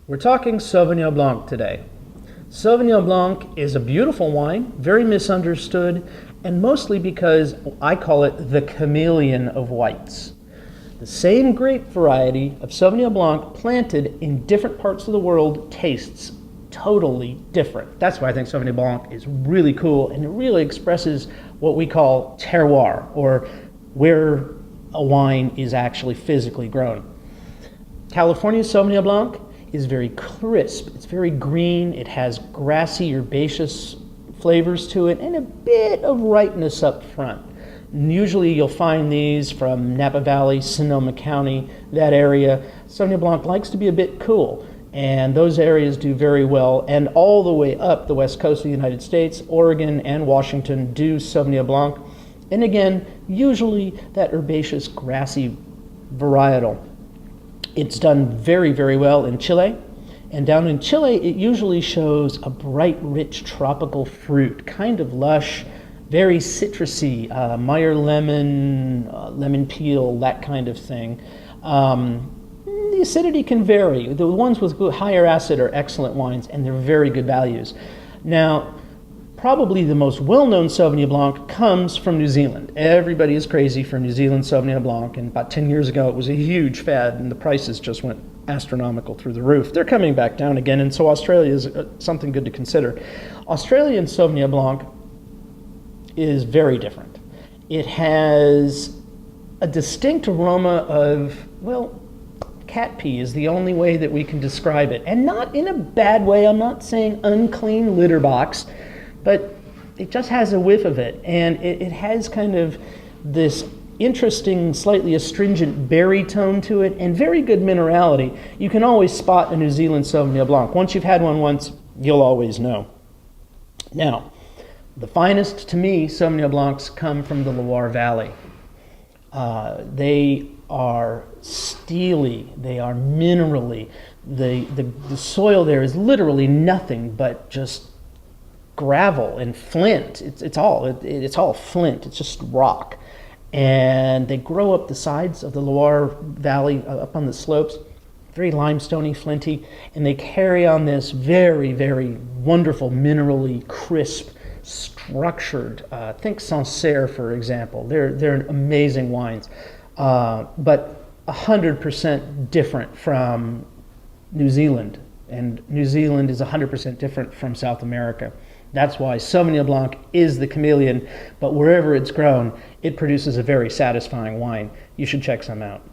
We're talking Sauvignon Blanc today. Sauvignon Blanc is a beautiful wine, very misunderstood, and mostly because I call it the chameleon of whites. The same grape variety of Sauvignon Blanc planted in different parts of the world tastes totally different. That's why I think Sauvignon Blanc is really cool, and it really expresses what we call terroir, or where a wine is actually physically grown. California Sauvignon Blanc is very crisp, it's very green, it has grassy, herbaceous flavors to it, and a bit of ripeness up front. And usually you'll find these from Napa Valley, Sonoma County, that area. Sauvignon Blanc likes to be a bit cool, and those areas do very well, and all the way up the west coast of the United States, Oregon and Washington do Sauvignon Blanc. And again, usually that herbaceous, grassy varietal. It's done very, very well in Chile. And down in Chile, it usually shows a bright, rich tropical fruit, kind of lush, very citrusy, Meyer lemon, lemon peel, that kind of thing. The acidity can vary. The ones with higher acid are excellent wines, and they're very good values. Now, probably the most well-known Sauvignon Blanc comes from New Zealand. Everybody is crazy for New Zealand Sauvignon Blanc, and about 10 years ago it was a huge fad, and the prices just went astronomical through the roof. They're coming back down again, and so Australia is something good to consider. Australian Sauvignon Blanc is very different. It has a distinct aroma of, well, cat pee is the only way that we can describe it, and not in a bad way. I'm not saying unclean litter box, but it just has a whiff of it, and it has kind of this interesting, slightly astringent berry tone to it, and very good minerality. You can always spot a New Zealand Sauvignon Blanc. Once you've had one once, you'll always know. Now, the finest, to me, Sauvignon Blancs come from the Loire Valley. They are steely, they are minerally. The soil there is literally nothing but just gravel and flint. It's all flint. It's just rock, and they grow up the sides of the Loire Valley, up on the slopes, very limestoney, flinty, and they carry on this very, very wonderful, minerally crisp, structured. Think Sancerre, for example. They're amazing wines, but 100% different from New Zealand, and New Zealand is 100% different from South America. That's why Sauvignon Blanc is the chameleon, but wherever it's grown, it produces a very satisfying wine. You should check some out.